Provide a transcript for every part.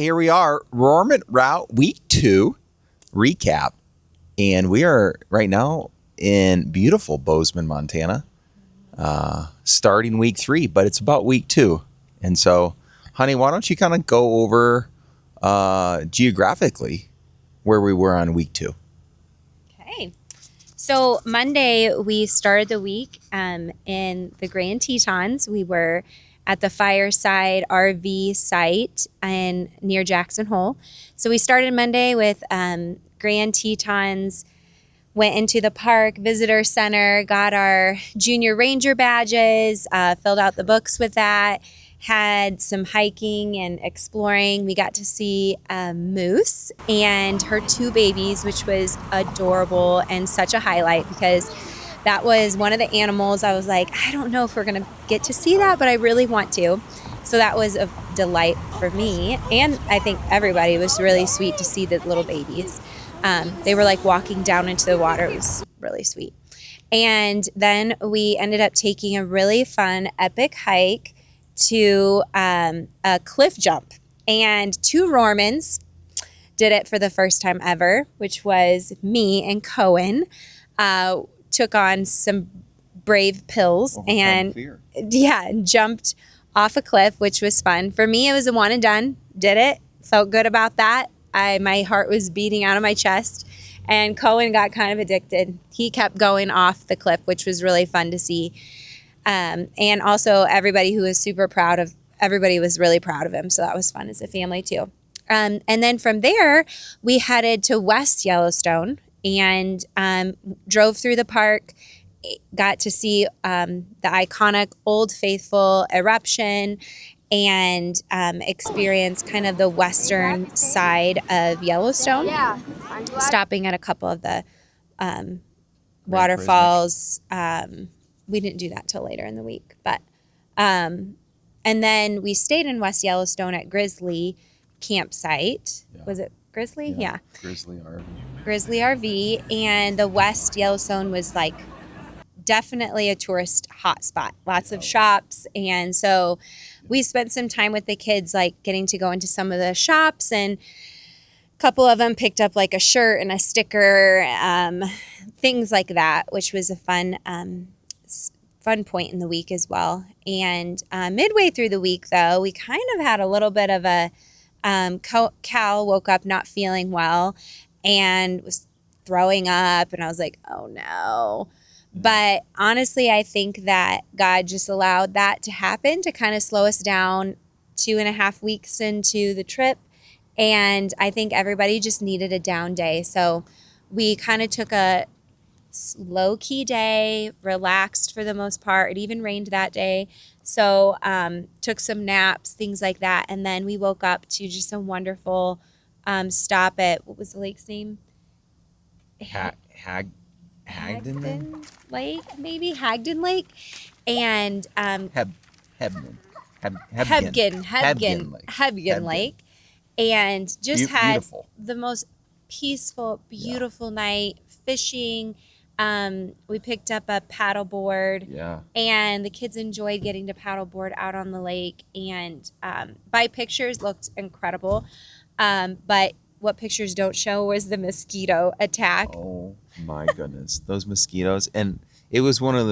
Here we are, Rohrman Route Week 2 recap. And we are right now in beautiful Bozeman, Montana, starting week 3, but it's about week 2. And so, honey, why don't you kind of go over geographically where we were on week 2? Okay. So Monday, we started the week in the Grand Tetons. We were at the Fireside RV site near Jackson Hole. So we started Monday with Grand Tetons, went into the park, visitor center, got our junior ranger badges, filled out the books with that, had some hiking and exploring. We got to see Moose and her 2 babies, which was adorable and such a highlight because that was one of the animals I was like, I don't know if we're going to get to see that, but I really want to. So that was a delight for me. And I think everybody. It was really sweet to see the little babies. They were like walking down into the water. It was really sweet. And then we ended up taking a really fun, epic hike to a cliff jump. And 2 Rohrmans did it for the first time ever, which was me and Cohen. Took on some brave pills and jumped off a cliff, which was fun. For me, it was a one and done. Did it. Felt good about that. My heart was beating out of my chest. And Cohen got kind of addicted. He kept going off the cliff, which was really fun to see. And also everybody was really proud of him. So that was fun as a family too. And then from there, we headed to West Yellowstone and drove through the park, got to see the iconic Old Faithful eruption and experience kind of the western side of Yellowstone, stopping at a couple of the waterfalls. We didn't do that till later in the week, but and then we stayed in West Yellowstone at Grizzly campsite. Yeah. Was it Grizzly? Yeah. Grizzly RV. And the West Yellowstone was like definitely a tourist hotspot. Lots of shops. And so we spent some time with the kids, like getting to go into some of the shops, and a couple of them picked up like a shirt and a sticker, things like that, which was a fun point in the week as well. And midway through the week, though, we kind of had a little bit of a Cal woke up not feeling well and was throwing up, and I was like, oh no. But honestly, I think that God just allowed that to happen to kind of slow us down 2.5 weeks into the trip. And I think everybody just needed a down day. So we kind of took a low-key day, relaxed for the most part. It even rained that day. So took some naps, things like that. And then we woke up to just a wonderful stop at, what was the lake's name? Hagden Lake, maybe? Hagden Lake. And Hebgen Lake. And just had beautiful. The most peaceful, beautiful night fishing. We picked up a paddleboard, and the kids enjoyed getting to paddleboard out on the lake, and by pictures looked incredible. But what pictures don't show was the mosquito attack. Oh my goodness, those mosquitoes! And it was one of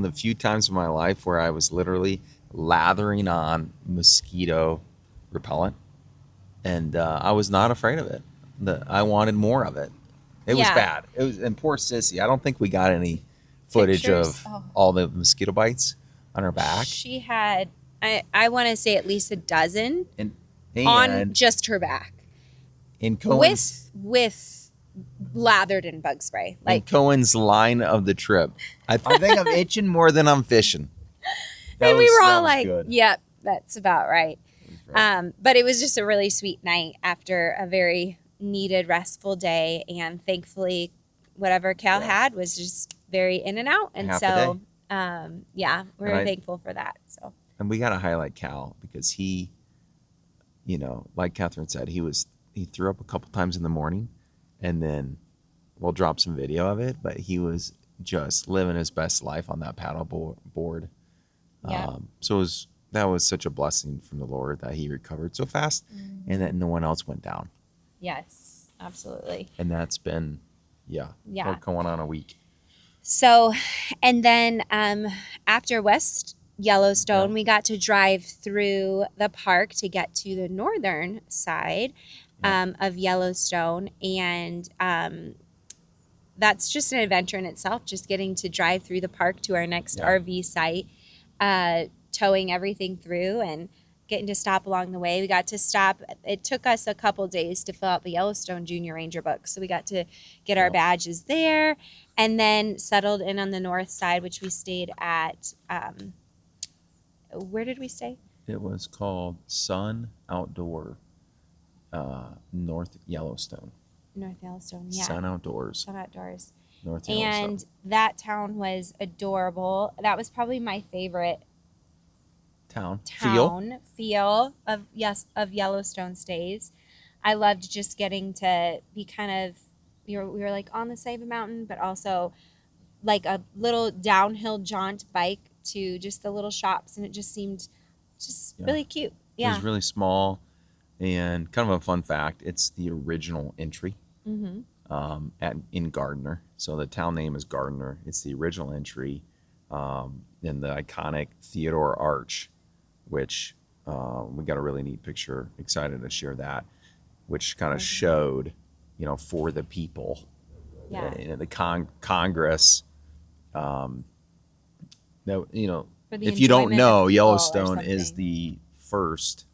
the few times in my life where I was literally lathering on mosquito repellent, and I was not afraid of it. I wanted more of it. It was bad. It was, and poor Sissy. I don't think we got any footage of all the mosquito bites on her back. She had, I want to say at least a dozen on just her back. In Cohen's, with lathered in bug spray. Like Cohen's line of the trip. I think I'm itching more than I'm fishing. And we were all like, yep, that's about right. But it was just a really sweet night after a very needed, restful day. And thankfully, whatever Cal had was just very in and out. And so, we're thankful for that. So, and we got to highlight Cal because he, like Catherine said, he threw up a couple times in the morning, and then we'll drop some video of it, but he was just living his best life on that paddle board. So it was that was such a blessing from the Lord that he recovered so fast and that no one else went down. Yes, absolutely. And that's been, Yeah. going on a week. So, and then after West Yellowstone, Yeah. we got to drive through the park to get to the northern side of Yellowstone. And that's just an adventure in itself, just getting to drive through the park to our next RV site, towing everything through and getting to stop along the way. We got to stop. It took us a couple days to fill out the Yellowstone Junior Ranger book. So we got to get our badges there and then settled in on the north side, which we stayed at. Where did we stay? It was called Sun Outdoor, North Yellowstone. North Yellowstone, yeah. Sun Outdoors. Sun Outdoors. North Yellowstone. And that town was adorable. That was probably my favorite town feel of Yellowstone stays. I loved just getting to be kind of we were like on the side of a mountain, but also like a little downhill jaunt bike to just the little shops, and it just seemed really cute. It was really small, and kind of a fun fact, it's the original entry in Gardiner. So the town name is Gardiner. It's the original entry in the iconic Theodore Arch, which we got a really neat picture. Excited to share that, which kind of showed, for the people, the Congress. If you don't know, Yellowstone is the first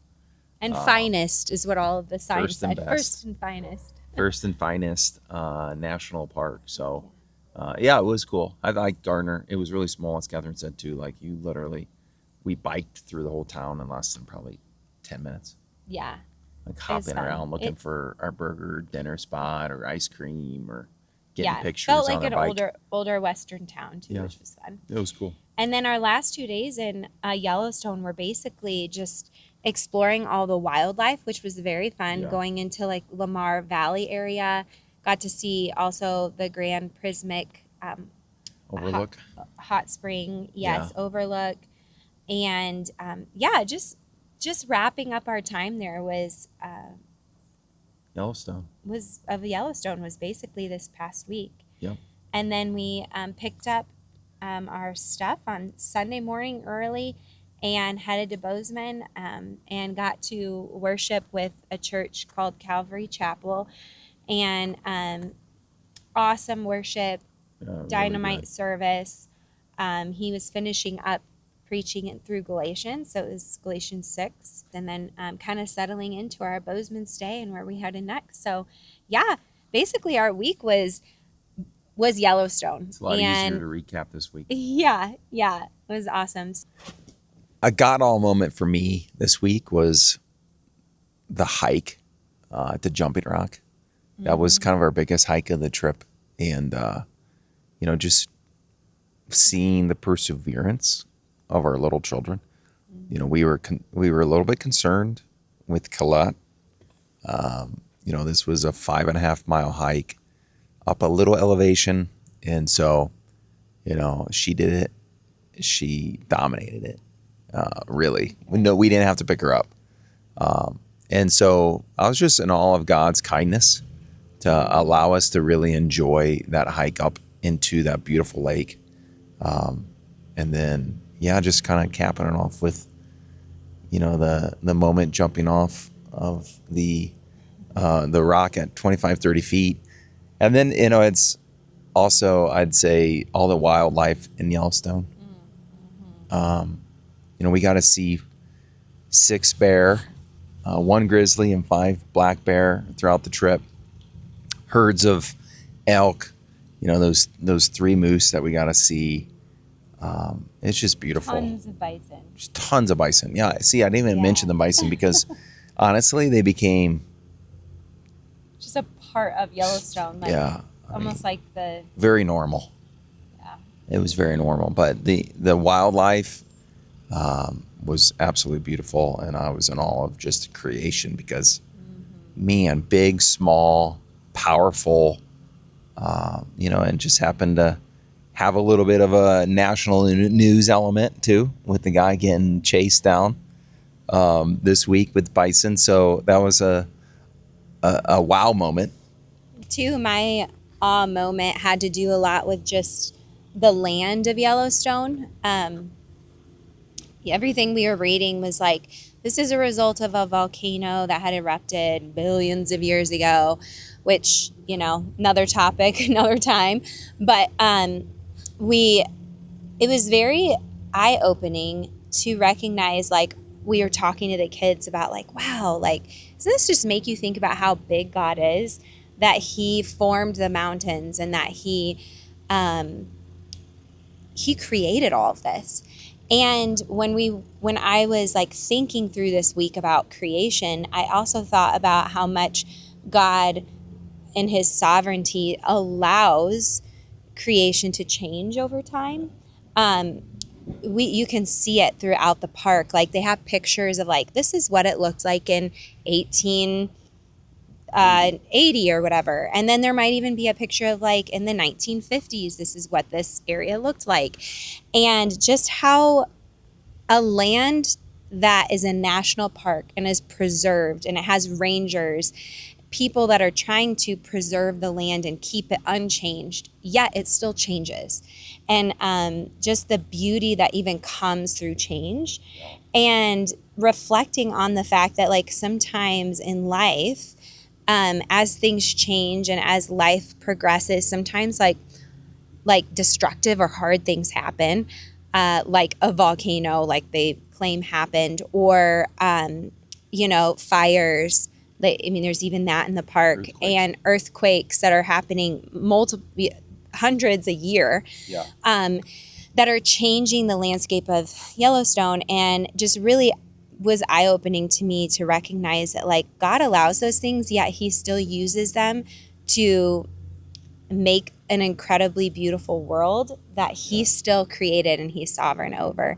and finest is what all of the signs said. First and finest national park. So, it was cool. I like Gardiner. It was really small, as Catherine said too. Like we biked through the whole town in less than probably 10 minutes. Yeah. Like hopping around looking for our burger dinner spot or ice cream or getting pictures. Felt like on an older Western town too, which was fun. It was cool. And then our last 2 days in Yellowstone were basically just exploring all the wildlife, which was very fun. Going into like Lamar Valley area, got to see also the Grand Prismatic Overlook, hot spring, overlook, and just wrapping up our time there was Yellowstone was basically this past week. Yep. And then we picked up our stuff on Sunday morning early and headed to Bozeman and got to worship with a church called Calvary Chapel, and awesome worship, dynamite really service. He was finishing up preaching it through Galatians, so it was Galatians 6, and then kind of settling into our Bozeman stay and where we headed next. So basically our week was Yellowstone. It's a lot easier to recap this week. Yeah, it was awesome. A God all moment for me this week was the hike at the Jumping Rock. That was kind of our biggest hike of the trip, and just seeing the perseverance of our little children. We were a little bit concerned with Colette. This was a 5.5 mile hike up a little elevation, and so she did it. She dominated it. Really, no, we didn't have to pick her up, and so I was just in awe of God's kindness to allow us to really enjoy that hike up into that beautiful lake, and then just kind of capping it off with the moment jumping off of the rock at 25-30 feet. And then, it's also, I'd say, all the wildlife in Yellowstone. We got to see 6 bear, 1 grizzly, and 5 black bear throughout the trip. Herds of elk, those 3 moose that we got to see. It's just beautiful. Tons of bison. Just tons of bison. Yeah. See, I didn't even mention the bison because honestly, they became just a part of Yellowstone. Almost like the very normal. Yeah. It was very normal, but the wildlife was absolutely beautiful, and I was in awe of just the creation because, man, big, small, powerful, and just happened to have a little bit of a national news element too, with the guy getting chased down this week with bison. So that was a wow moment. Too, my awe moment had to do a lot with just the land of Yellowstone. Everything we were reading was like, this is a result of a volcano that had erupted billions of years ago, which, another topic, another time. But we it was very eye-opening to recognize, like, we were talking to the kids about, like, wow, like, doesn't this just make you think about how big God is, that he formed the mountains and that he created all of this. And when I was like thinking through this week about creation, I also thought about how much God in his sovereignty allows creation to change over time. You can see it throughout the park. Like, they have pictures of, like, this is what it looked like in 1880 or whatever. And then there might even be a picture of, like, in the 1950s, this is what this area looked like. And just how a land that is a national park and is preserved, and it has rangers, people that are trying to preserve the land and keep it unchanged, yet it still changes. And just the beauty that even comes through change. And reflecting on the fact that, like, sometimes in life, as things change and as life progresses, sometimes like destructive or hard things happen, like a volcano, like they claim happened, or fires. There's even that in the park, and earthquakes that are happening hundreds a year, that are changing the landscape of Yellowstone. And just really was eye-opening to me to recognize that, like, God allows those things, yet he still uses them to make an incredibly beautiful world that he still created and he's sovereign over.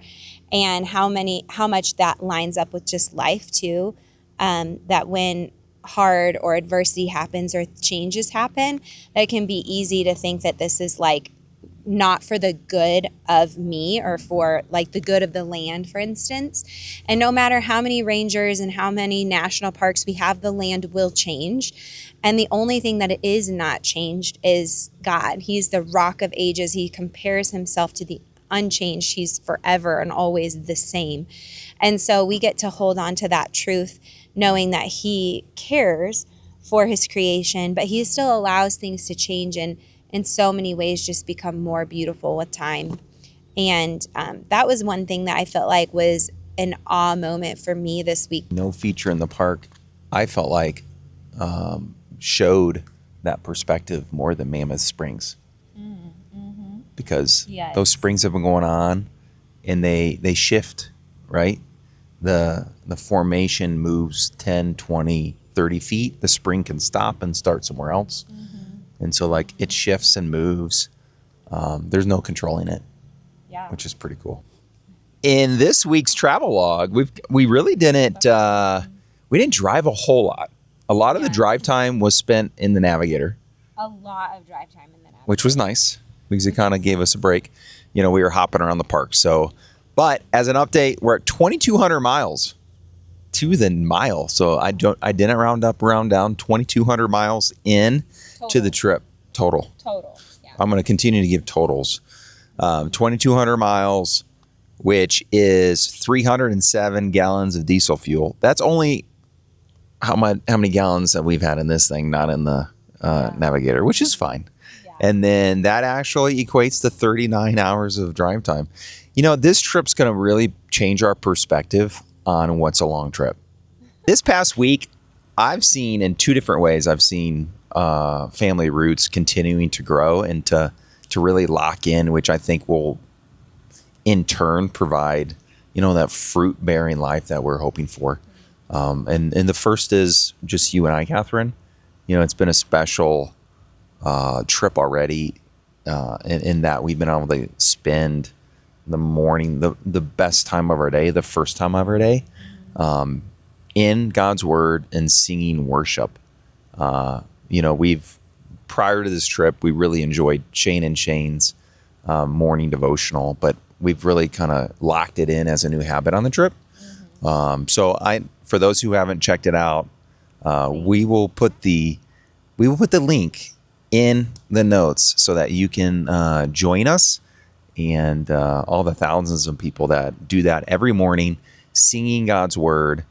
And how much that lines up with just life too, that when hard or adversity happens or changes happen, that it can be easy to think that this is, like, not for the good of me or for, like, the good of the land, for instance. And no matter how many rangers and how many national parks we have, the land will change. And the only thing that is not changed is God. He's the rock of ages. He compares himself to the unchanged. He's forever and always the same. And so we get to hold on to that truth, knowing that he cares for his creation, but he still allows things to change and in so many ways just become more beautiful with time. And that was one thing that I felt like was an awe moment for me this week. No feature in the park, I felt like, showed that perspective more than Mammoth Springs. Because those springs have been going on, and they shift, right? The formation moves 10, 20, 30 feet. The spring can stop and start somewhere else. And so, like, it shifts and moves. There's no controlling it, which is pretty cool. In this week's travel log, we really didn't drive a whole lot. A lot of the drive time was spent in the Navigator. A lot of drive time in the Navigator, which was nice because it kind of gave us a break. We were hopping around the park. So, but as an update, we're at 2,200 miles to the mile. So I didn't round up, round down. 2,200 miles in to the trip total. Yeah. I'm going to continue to give totals. 2,200 miles, which is 307 gallons of diesel fuel. That's only how many gallons that we've had in this thing, not in the Navigator, which is fine. Yeah. And then that actually equates to 39 hours of drive time. This trip's going to really change our perspective on what's a long trip. This past week, I've seen in two different ways. I've seen family roots continuing to grow and to really lock in, which I think will in turn provide, that fruit-bearing life that we're hoping for. And the first is just you and I, Catherine. It's been a special trip already in that we've been able to spend the morning, the best time of our day, the first time of our day, in God's Word and singing worship. Prior to this trip, we really enjoyed Shane and Shane's morning devotional, but we've really kind of locked it in as a new habit on the trip. For those who haven't checked it out, we will put the link in the notes so that you can join us and all the thousands of people that do that every morning, singing God's word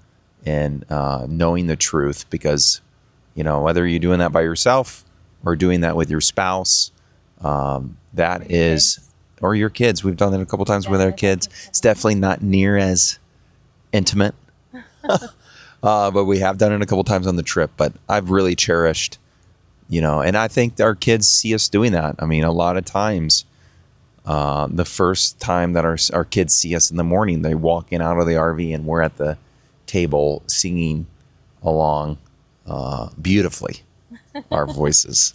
and knowing the truth. Because whether you're doing that by yourself or doing that with your spouse, that is, or your kids. We've done that a couple times with our kids. It's definitely not near as intimate, but we have done it a couple times on the trip. But I've really cherished, and I think our kids see us doing that. I mean, a lot of times, the first time that our kids see us in the morning, they walk in out of the RV and we're at the table singing along beautifully our voices.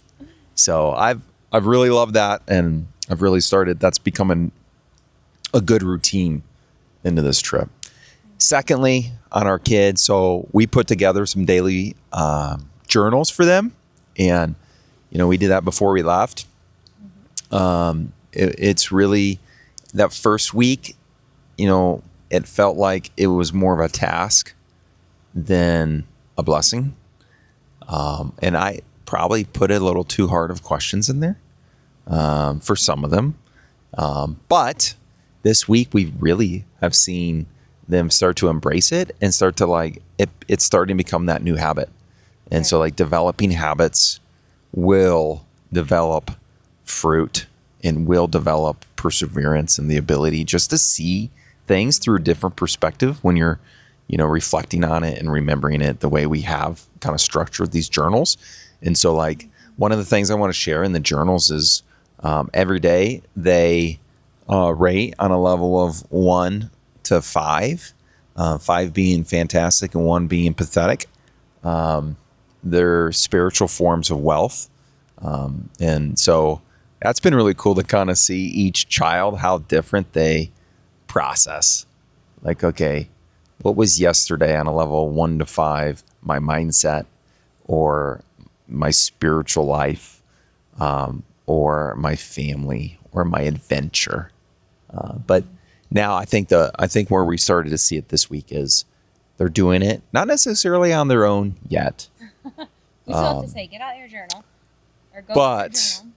So I've really loved that, and I've really started. That's becoming a good routine into this trip. Secondly, on our kids, so we put together some daily journals for them, and we did that before we left. It's really that first week, it felt like it was more of a task than a blessing, and I probably put a little too hard of questions in there for some of them. But this week we really have seen them start to embrace it and start to it's starting to become that new habit. And so developing habits will develop fruit and will develop perseverance and the ability just to see things through a different perspective when you're, reflecting on it and remembering it the way we have kind of structured these journals. And so one of the things I want to share in the journals is every day they rate on a level of 1 to 5, 5 being fantastic and 1 being pathetic. They're spiritual forms of wealth. And so that's been really cool to kind of see each child, how different they process. Okay, what was yesterday on a level 1 to 5, my mindset or my spiritual life, or my family or my adventure. But now I think where we started to see it this week is they're doing it, not necessarily on their own yet. You still have to say, get out your journal or go but to your journal.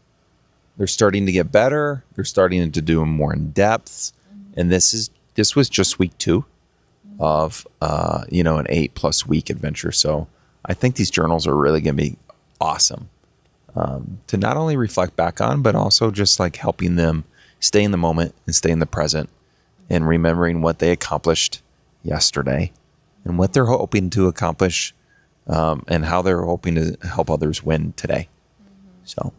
They're starting to get better. They're starting to do them more in depth. And this was just week 2 of, an 8+ week adventure. So I think these journals are really going to be awesome to not only reflect back on, but also just helping them stay in the moment and stay in the present and remembering what they accomplished yesterday and what they're hoping to accomplish and how they're hoping to help others win today. So.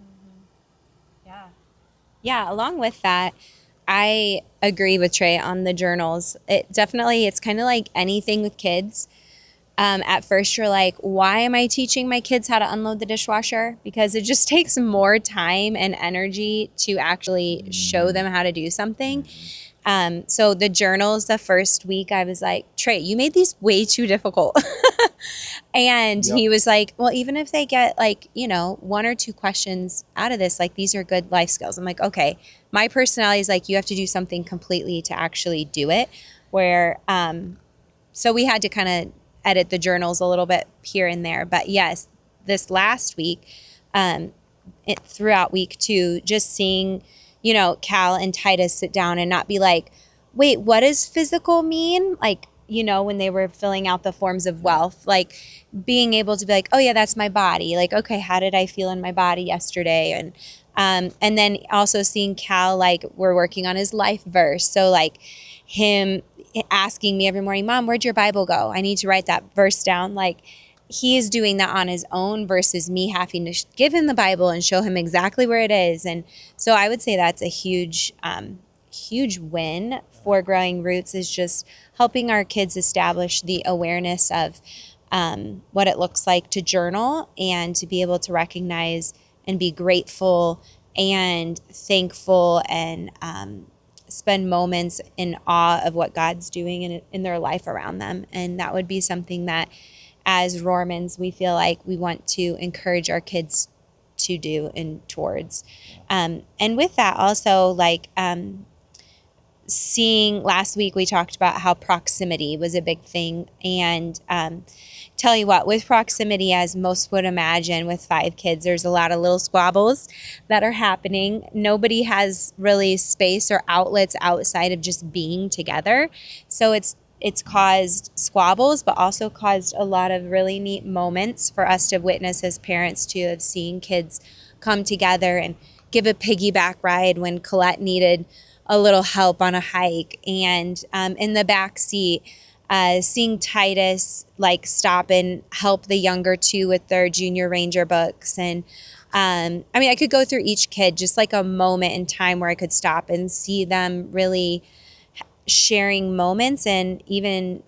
Yeah. Along with that, I agree with Trey on the journals. It's kind of like anything with kids. At first you're like, why am I teaching my kids how to unload the dishwasher? Because it just takes more time and energy to actually show them how to do something. So the journals, the first week I was like, Trey, you made these way too difficult. And he was like, well, even if they get 1 or 2 questions out of this, these are good life skills. I'm like, okay, my personality is you have to do something completely to actually do it. So we had to kind of edit the journals a little bit here and there. But yes, this last week, throughout week 2, just seeing, Cal and Titus sit down and not be like, wait, what does physical mean? When they were filling out the forms of wealth, being able to be like, oh yeah, that's my body. Okay, how did I feel in my body yesterday? And then also seeing Cal, we're working on his life verse. So him asking me every morning, Mom, where'd your Bible go? I need to write that verse down. He's doing that on his own versus me having to give him the Bible and show him exactly where it is. And so I would say that's a huge win for Growing Roots, is just helping our kids establish the awareness of what it looks like to journal and to be able to recognize and be grateful and thankful and spend moments in awe of what God's doing in their life around them. And that would be something that as Rohrmans, we feel like we want to encourage our kids to do and towards. And with that also, like, seeing last week, we talked about how proximity was a big thing. And tell you what, with proximity, as most would imagine, with 5 kids, there's a lot of little squabbles that are happening. Nobody has really space or outlets outside of just being together. So it's caused squabbles, but also caused a lot of really neat moments for us to witness as parents too, of seeing kids come together and give a piggyback ride when Colette needed a little help on a hike, and in the back seat, seeing Titus like stop and help the younger 2 with their junior ranger books. And I mean, I could go through each kid, just like a moment in time where I could stop and see them really sharing moments and even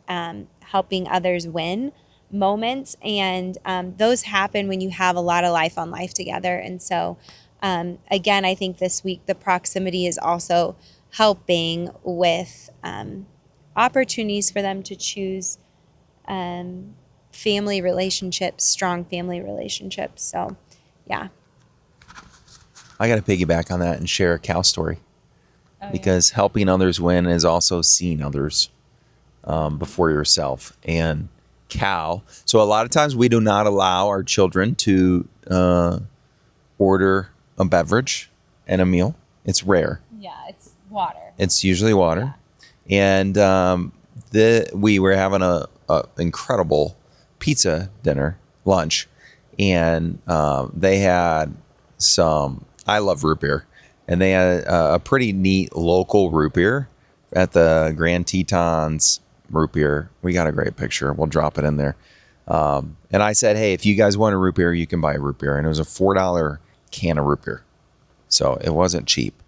helping others win moments. And those happen when you have a lot of life on life together. And so again, I think this week the proximity is also helping with opportunities for them to choose family relationships, strong family relationships. So, yeah. I got to piggyback on that and share a cow story, because helping others win is also seeing others before yourself. And Cal, so a lot of times we do not allow our children to order a beverage and a meal. It's rare. Yeah, it's water. It's usually water. Yeah. And we were having a incredible pizza lunch, and they had some, I love root beer, and they had a pretty neat local root beer at the Grand Tetons root beer. We got a great picture. We'll drop it in there. And I said, hey, if you guys want a root beer, you can buy a root beer. And it was a $4 can of root beer. So it wasn't cheap.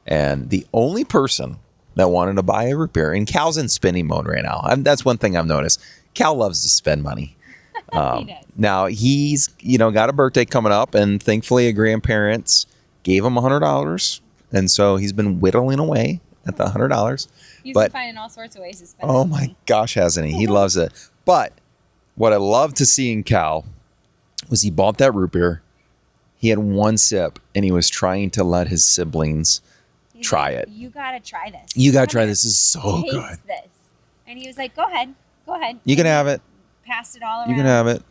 And the only person that wanted to buy a root beer, and Cal's in spending mode right now. That's one thing I've noticed. Cal loves to spend money. He does. Now he's, got a birthday coming up, and thankfully a grandparents gave him $100. And so he's been whittling away at the $100. He's been finding all sorts of ways to spend Oh my gosh, hasn't he? He loves it. But what I love to see in Cal was he bought that root beer. He had one sip, and he was trying to let his siblings try it. You got to try this. You got to try this. This is so Taste good. this. And he was like, go ahead. You can have it. Passed it all around. You can have it.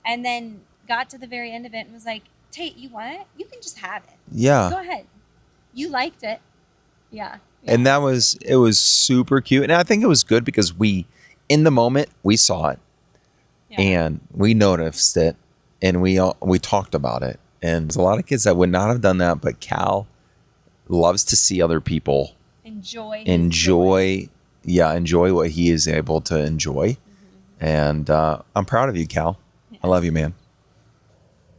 And then got to the very end of it and was like, Tate, you want it? You can just have it. Yeah. Go ahead. You liked it. Yeah. And it was super cute. And I think it was good because in the moment, we saw it and we noticed it, and we talked about it. And there's a lot of kids that would not have done that, but Cal loves to see other people enjoy what he is able to enjoy. Mm-hmm. And I'm proud of you, Cal. Yeah. I love you, man.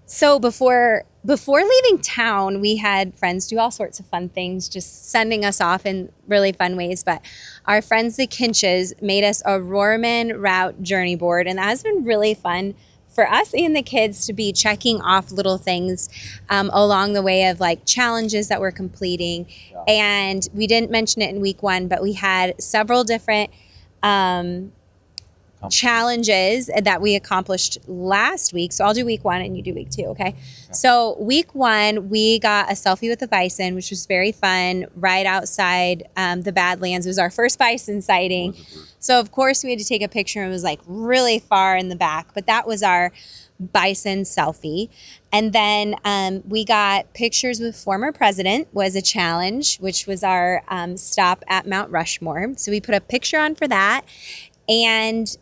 So before leaving town, we had friends do all sorts of fun things, just sending us off in really fun ways. But our friends, the Kinches, made us a Rohrman route journey board, and that has been really fun for us and the kids to be checking off little things along the way of like challenges that we're completing. Yeah. And we didn't mention it in week 1, but we had several different challenges that we accomplished last week. So I'll do week 1 and you do week 2. Okay. So week 1, we got a selfie with the bison, which was very fun, right outside the Badlands. It was our first bison sighting. So of course we had to take a picture, and it was like really far in the back, but that was our bison selfie. And then we got pictures with former president was a challenge, which was our stop at Mount Rushmore. So we put a picture on for that. And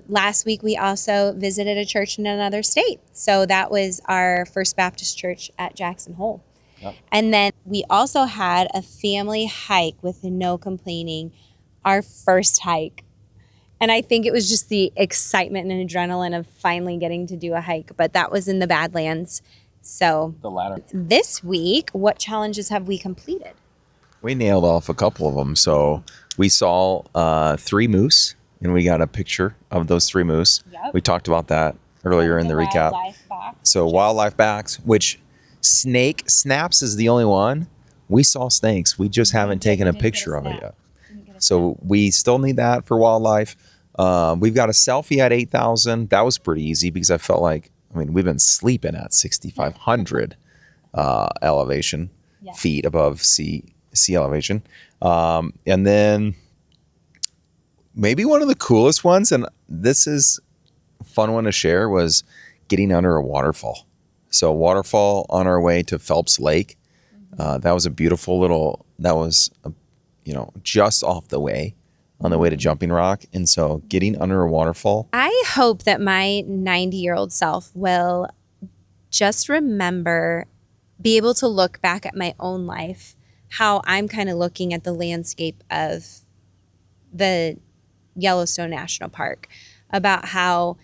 last week we also visited a church in another state. So that was our First Baptist Church at Jackson Hole. Yep. And then we also had a family hike with no complaining, our first hike. And I think it was just the excitement and adrenaline of finally getting to do a hike. But that was in the Badlands. So the latter. This week, what challenges have we completed? We nailed off a couple of them. So we saw 3 moose. And we got a picture of those 3 moose. Yep. We talked about that earlier in the recap. So wildlife backs, which snaps is the only one. We saw snakes. We just haven't taken a picture of it yet. So we still need that for wildlife. We've got a selfie at 8,000. That was pretty easy because I felt like, we've been sleeping at 6,500. elevation, Yeah. feet above sea elevation. And then maybe one of the coolest ones, and this is a fun one to share, was getting under a waterfall. So a waterfall on our way to Phelps Lake. That was a beautiful little, just off the way on the way to Jumping Rock. And so getting under a waterfall. I hope that my 90-year-old self will just remember, be able to look back at my own life, how I'm kind of looking at the landscape of the Yellowstone National Park, about how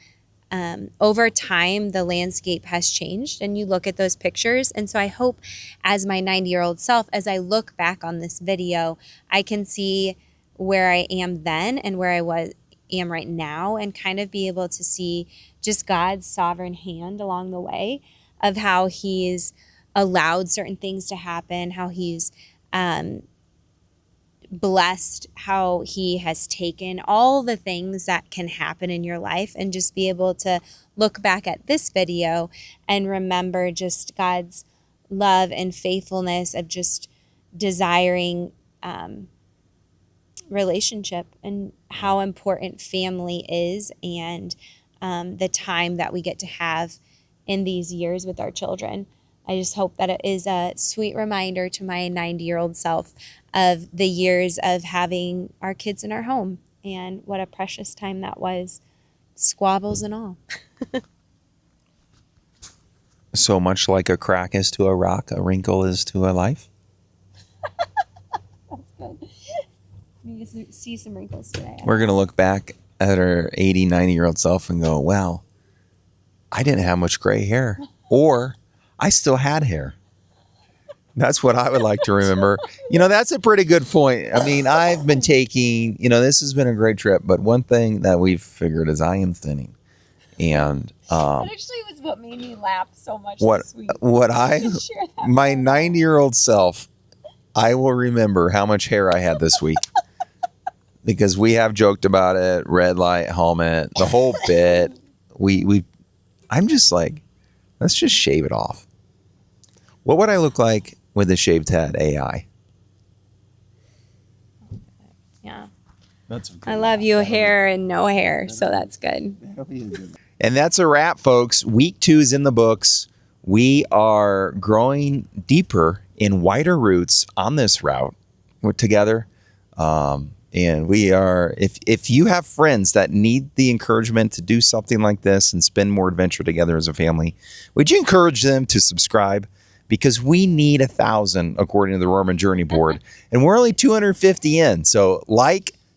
over time the landscape has changed, and you look at those pictures. And so I hope, as my 90-year-old self, as I look back on this video, I can see where I am then and where I am right now, and kind of be able to see just God's sovereign hand along the way of how he's allowed certain things to happen, how he's blessed, how he has taken all the things that can happen in your life, and just be able to look back at this video and remember just God's love and faithfulness of just desiring relationship, and how important family is, and the time that we get to have in these years with our children. I just hope that it is a sweet reminder to my 90-year-old self of the years of having our kids in our home, and what a precious time that was, squabbles and all. So much like a crack is to a rock, a wrinkle is to a life. That's good. You see some wrinkles today. We're going to look back at our 80, 90-year-old self and go, wow, I didn't have much gray hair, or I still had hair. That's what I would like to remember. That's a pretty good point. I mean, I've been taking, this has been a great trip, but one thing that we've figured is I am thinning. And that actually was what made me laugh so much this week. My 90-year-old self, I will remember how much hair I had this week. Because we have joked about it, red light, helmet, the whole bit. I'm just like, let's just shave it off. What would I look like with a shaved head, AI? Yeah. That's I love you, hair and no hair, so that's good. And that's a wrap, folks. Week 2 is in the books. We are growing deeper in wider roots on this route. We're together. And we are, if you have friends that need the encouragement to do something like this and spend more adventure together as a family, would you encourage them to subscribe? Because we need 1,000 according to the Rohrman Journey Board, and we're only 250 in. So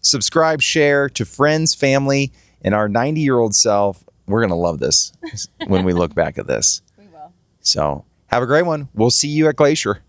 subscribe, share to friends, family, and our 90-year-old self. We're going to love this when we look back at this. We will. So have a great one. We'll see you at Glacier.